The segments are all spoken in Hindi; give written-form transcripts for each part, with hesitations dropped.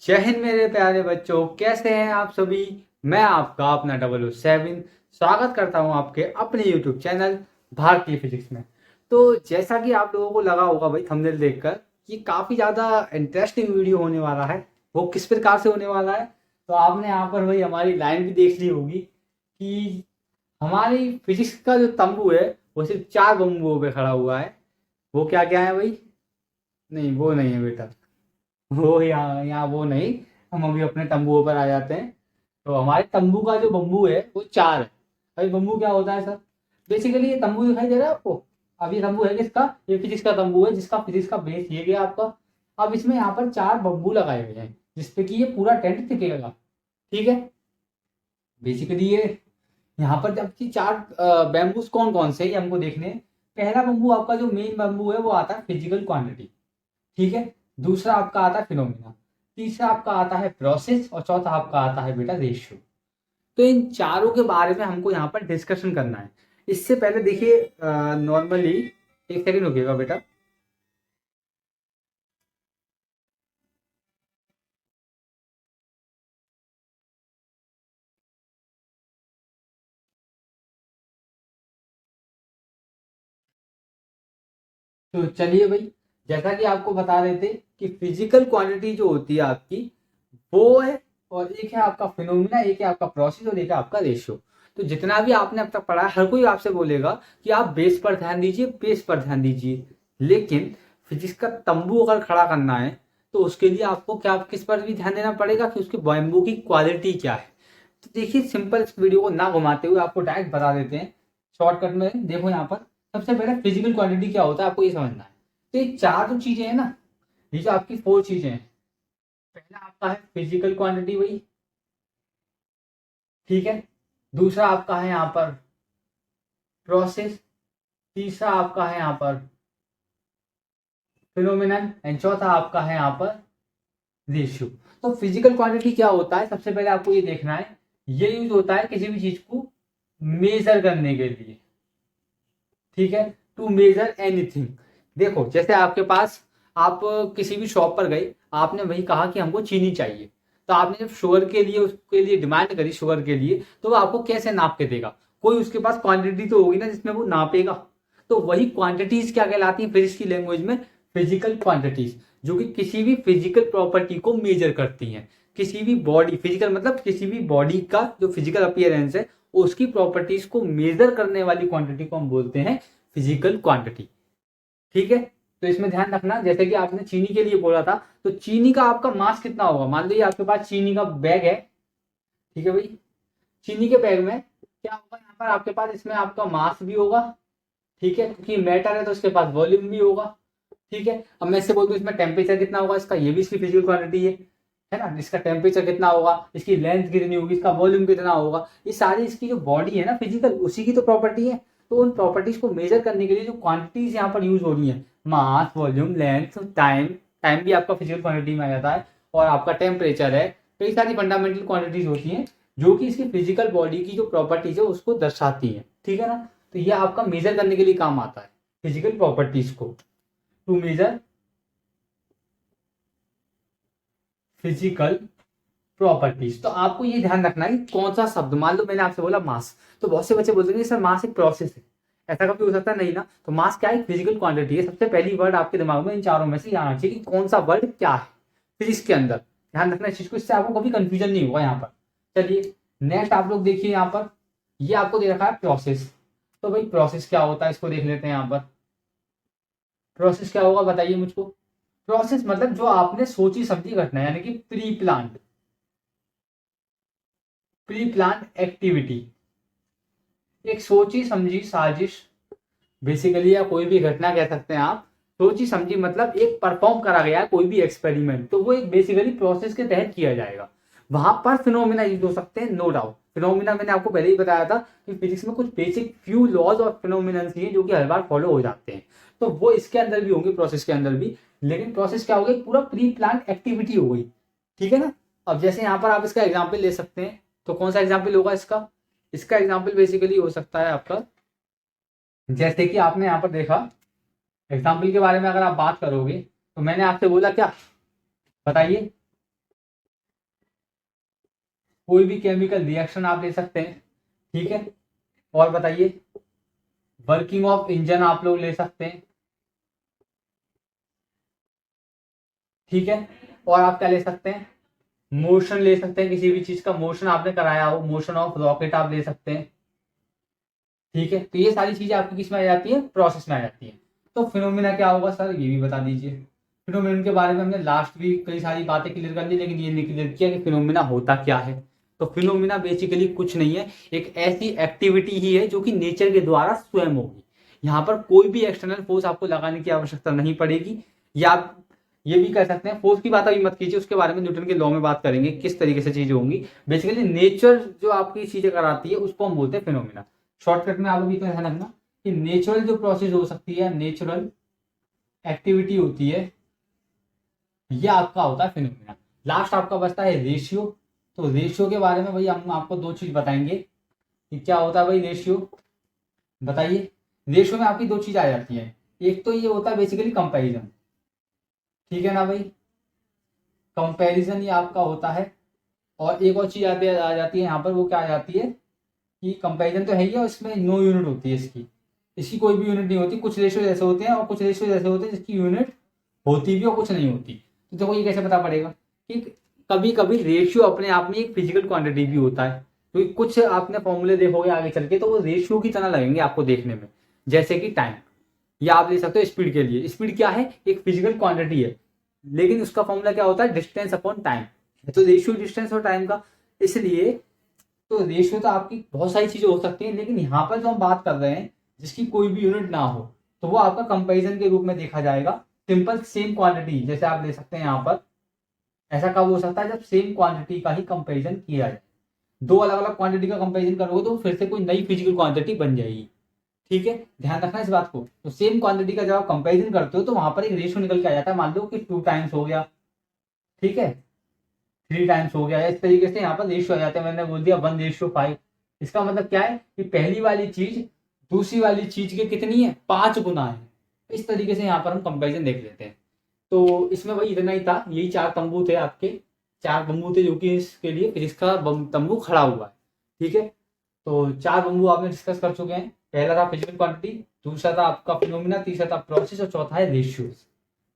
जय हिंद मेरे प्यारे बच्चों, कैसे हैं आप सभी। मैं आपका अपना 007 स्वागत करता हूं आपके अपने YouTube चैनल भारतीय फिजिक्स में। तो जैसा कि आप लोगों को लगा होगा भाई थंबनेल देखकर कि काफ़ी ज़्यादा इंटरेस्टिंग वीडियो होने वाला है। वो किस प्रकार से होने वाला है, तो आपने यहाँ पर भाई हमारी लाइन भी देख ली होगी कि हमारी फिजिक्स का जो तंबू है वो सिर्फ 4 बम्बुओं पे खड़ा हुआ है। वो क्या क्या है भाई? नहीं, वो नहीं है बेटा। वो यहाँ यहाँ वो नहीं। हम अभी अपने तंबुओं पर आ जाते हैं। तो हमारे तंबू का जो बम्बू है वो 4 है। अभी बम्बू क्या होता है सर? बेसिकली ये तंबू दिखाई दे रहा है आपको। अब ये तंबू है किसका? ये फिजिक्स का तंबू है, जिसका फिजिक्स का बेस ये गया आपका। अब इसमें यहाँ पर 4 बम्बू लगाए हुए हैं जिसपे कि ये पूरा टेंट टिकेगा। ठीक है। बेसिकली ये यहाँ पर जब कि 4 बैम्बूज कौन कौन से हैं, ये हमको देखने हैं। पहला बम्बू आपका जो मेन बम्बू है वो आता है फिजिकल क्वांटिटी। ठीक है। दूसरा आपका आता है फिनोमिना। तीसरा आपका आता है प्रोसेस और चौथा आपका आता है बेटा रेशियो। तो इन चारों के बारे में हमको यहाँ पर डिस्कशन करना है। इससे पहले देखिए नॉर्मली एक सेकंड रुकिएगा बेटा। तो चलिए भाई, जैसा कि आपको बता रहे थे कि फिजिकल क्वांटिटी जो होती है आपकी वो है, और एक है आपका फिनोमिना, एक है आपका प्रोसेस और एक है आपका रेशियो। तो जितना भी आपने अब तक पढ़ा है हर कोई आपसे बोलेगा कि आप बेस पर ध्यान दीजिए, बेस पर ध्यान दीजिए। लेकिन फिजिक्स का तंबू अगर खड़ा करना है तो उसके लिए आपको क्या किस पर भी ध्यान देना पड़ेगा कि उसके बैम्बू की क्वालिटी क्या है। तो देखिए सिंपल इस वीडियो को ना घुमाते हुए आपको डायरेक्ट बता देते हैं शॉर्टकट में। देखो यहाँ पर सबसे पहले फिजिकल क्वांटिटी क्या होता है आपको ये समझना है। तो ये 4 जो चीजें हैं ना, ये जो आपकी 4 चीजें हैं, पहला आपका है फिजिकल क्वांटिटी वही। ठीक है। दूसरा आपका है यहाँ पर प्रोसेस। तीसरा आपका है यहाँ पर फिनोमिनन एंड चौथा आपका है यहाँ पर रेशियो। तो फिजिकल क्वांटिटी क्या होता है सबसे पहले आपको ये देखना है। ये यूज होता है किसी भी चीज को मेजर करने के लिए। ठीक है। To measure anything. देखो जैसे आपके पास, आप किसी भी शॉप पर गए, आपने वही कहा कि हमको चीनी चाहिए। तो आपने जब शुगर के लिए उसके लिए डिमांड करी शुगर के लिए, तो वो आपको कैसे नाप के देगा? कोई उसके पास क्वांटिटी तो होगी ना जिसमें वो नापेगा। तो वही क्वांटिटीज क्या कहलाती है फिजिक्स की लैंग्वेज में? फिजिकल क्वांटिटीज, जो कि किसी भी फिजिकल प्रॉपर्टी को मेजर करती हैं। किसी भी बॉडी, फिजिकल मतलब किसी भी बॉडी का जो फिजिकल अपीयरेंस है उसकी प्रॉपर्टीज को मेजर करने वाली क्वांटिटी को हम बोलते हैं फिजिकल क्वांटिटी। ठीक है। तो इसमें ध्यान रखना, जैसे कि आपने चीनी के लिए बोला था, तो चीनी का आपका मास कितना होगा? मान लीजिए आपके पास चीनी का बैग है। ठीक है भाई। चीनी के बैग में क्या होगा? यहाँ पर आपके पास इसमें आपका मास भी होगा। ठीक है, क्योंकि मैटर है तो उसके पास वॉल्यूम भी होगा। ठीक है। अब मैं इससे बोल दूं इसमें टेम्परेचर कितना होगा, इसका ये भी इसकी फिजिकल क्वांटिटी है ना। इसका टेम्परेचर कितना होगा, इसकी लेंथ कितनी होगी, इसका वॉल्यूम कितना होगा, ये सारी इसकी जो बॉडी है ना फिजिकल, उसी की तो प्रॉपर्टी है। तो उन प्रॉपर्टीज को मेजर करने के लिए जो क्वांटिटीज यहाँ पर यूज हो रही है, मास, वॉल्यूम, लेंथ, टाइम, टाइम भी आपका फिजिकल क्वांटिटी में आ जाता है, और आपका टेम्परेचर है। कई सारी फंडामेंटल क्वांटिटीज होती हैं जो कि इसकी फिजिकल बॉडी की जो प्रॉपर्टीज है उसको दर्शाती है। ठीक है ना। तो ये आपका मेजर करने के लिए काम आता है फिजिकल प्रॉपर्टीज को। To measure physical properties. तो आपको ये ध्यान रखना है कि कौन सा शब्द, मान लो मैंने आपसे बोला मास, तो बहुत से बच्चे बोलते हैं सर मास एक प्रोसेस है। ऐसा कभी हो सकता है? नहीं ना। तो मास क्या है? फिजिकल क्वांटिटी है। सबसे पहली वर्ड आपके दिमाग में इन चारों में से आना चाहिए कि कौन सा वर्ड क्या है फिजिक्स के अंदर। ध्यान रखना इस चीज को, इससे आपको कभी कंफ्यूजन नहीं होगा यहाँ पर। चलिए नेक्स्ट आप लोग देखिए यहाँ पर, ये आपको दे रखा है प्रोसेस। तो भाई प्रोसेस क्या होता है इसको देख लेते हैं यहाँ पर। प्रोसेस क्या होगा बताइए मुझको। प्रोसेस मतलब जो आपने सोची समझी घटना, यानी कि प्री प्लान एक्टिविटी। एक सोची समझी साजिश बेसिकली, या कोई भी घटना कह सकते हैं आप। सोची समझी मतलब एक परफॉर्म करा गया है कोई भी एक्सपेरिमेंट, तो वो एक बेसिकली प्रोसेस के तहत किया जाएगा। वहां पर फिनोमिना यूज हो सकते हैं, नो डाउट। फिनोमिना मैंने आपको पहले ही बताया था कि फिजिक्स में कुछ बेसिक फ्यू लॉज और फिनोमिनन्स हैं जो कि हर बार फॉलो हो जाते हैं। तो वो इसके अंदर भी होंगे, प्रोसेस के अंदर भी। लेकिन प्रोसेस क्या हो गई? पूरा प्री प्लान एक्टिविटी हो गई। ठीक है ना। अब जैसे यहाँ पर आप इसका एग्जाम्पल ले सकते हैं, तो कौन सा एग्जाम्पल होगा इसका? इसका एग्जाम्पल बेसिकली हो सकता है आपका, जैसे कि आपने यहाँ पर देखा, एग्जाम्पल के बारे में अगर आप बात करोगे तो मैंने आपसे बोला क्या? बताइए। कोई भी केमिकल रिएक्शन आप ले सकते हैं, ठीक है। और बताइए, वर्किंग ऑफ इंजन आप लोग ले सकते हैं, ठीक है। और आप क्या ले सकते हैं, मोशन ले सकते हैं, किसी भी चीज का मोशन आपने कराया हो, मोशन ऑफ रॉकेट आप ले सकते हैं, ठीक है। तो ये सारी चीजें आपकी किस में आ जाती है, प्रोसेस में आ जाती है। तो फिनोमिना क्या होगा सर, ये भी बता दीजिए। फिनोमिना के बारे में हमने लास्ट भी कई सारी बातें क्लियर कर ली, लेकिन ये नहीं क्लियर किया कि फिनोमिना होता क्या है। तो फिनोमिना बेसिकली कुछ नहीं है, एक ऐसी एक्टिविटी ही है जो कि नेचर के द्वारा स्वयं होगी। यहाँ पर कोई भी एक्सटर्नल फोर्स आपको लगाने की आवश्यकता नहीं पड़ेगी। या आप ये भी कह सकते हैं, फोर्स की बात अभी मत कीजिए, उसके बारे में न्यूटन के लॉ में बात करेंगे किस तरीके से चीजें होंगी। बेसिकली नेचर जो आपकी चीजें कराती है उसको हम बोलते हैं फिनोमिना। शॉर्टकट में आप अभी तो ध्यान रखना कि नेचुरल जो प्रोसेस हो सकती है, नेचुरल एक्टिविटी होती है, ये आपका होता है फिनोमिना। लास्ट आपका बचता है रेशियो। तो रेशियो के बारे में भाई हम आपको दो चीज बताएंगे कि क्या होता है भाई रेशियो। बताइए, रेशियो में आपकी दो चीज आ जाती है, एक तो ये होता है बेसिकली कंपैरिजन, ठीक है ना भाई, कंपैरिजन ये आपका होता है। और एक और चीज आ जाती है यहाँ पर, वो क्या आ जाती है कि कंपैरिजन तो है ही है, और इसमें नो यूनिट होती है इसकी, इसकी कोई भी यूनिट नहीं होती। कुछ रेशियो ऐसे होते हैं और कुछ रेशियो ऐसे होते हैं जिसकी यूनिट होती भी और कुछ नहीं होती। तो देखो ये कैसे पता पड़ेगा कि कभी कभी रेशियो अपने आप में एक फिजिकल क्वांटिटी भी होता है। तो कुछ आपने फॉर्मूले देखोगे आगे चल के तो वो रेशियो की तरह लगेंगे आपको देखने में, जैसे कि टाइम, या आप ले सकते हो स्पीड के लिए। स्पीड क्या है, एक फिजिकल क्वांटिटी है, लेकिन उसका फॉर्मूला क्या होता है, डिस्टेंस अपॉन टाइम। तो रेशियो डिस्टेंस और टाइम का, इसलिए तो रेशियो तो आपकी बहुत सारी चीजें हो सकती हैं, लेकिन यहाँ पर जो हम बात कर रहे हैं जिसकी कोई भी यूनिट ना हो, तो वो आपका कंपैरिजन के रूप में देखा जाएगा। सिंपल सेम क्वांटिटी जैसे आप ले सकते हैं यहाँ पर, ऐसा कब हो सकता है जब सेम क्वांटिटी का ही कंपैरिजन किया जाए। दो अलग अलग क्वांटिटी का कंपैरिजन करोगे तो फिर से कोई नई फिजिकल क्वांटिटी बन जाएगी, ठीक है। ध्यान रखना इस बात को। तो सेम क्वांटिटी का जब आप कंपैरिजन करते हो तो वहां पर एक रेशियो निकल के आ जाता है। मान लो कि 2 टाइम्स हो गया, ठीक है, 3 टाइम्स हो गया, इस तरीके से यहाँ पर रेशियो आ जाता है। मैंने बोल दिया 1:5। इसका मतलब क्या है कि पहली वाली चीज दूसरी वाली चीज के कितनी है, 5 गुना है। इस तरीके से यहाँ पर हम कंपैरिजन देख लेते हैं। तो इसमें भाई इतना ही था, यही 4 तंबू थे आपके, 4 तंबू थे जो कि इसके लिए फिजिक्स का तंबू खड़ा हुआ है, ठीक है। तो 4 तंबू आपने डिस्कस कर चुके हैं। पहला था फिजिकल क्वांटिटी, दूसरा था आपका फिनोमिना, तीसरा था प्रोसेस, और चौथा है रेशियोज,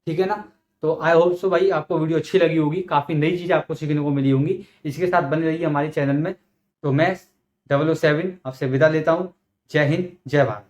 ठीक है ना। तो आई होप सो भाई आपको वीडियो अच्छी लगी होगी, काफी नई चीजें आपको सीखने को मिली होंगी। इसके साथ बने रहिए हमारे चैनल में। तो मैं 007 आपसे विदा लेता हूँ। जय हिंद, जय भारत।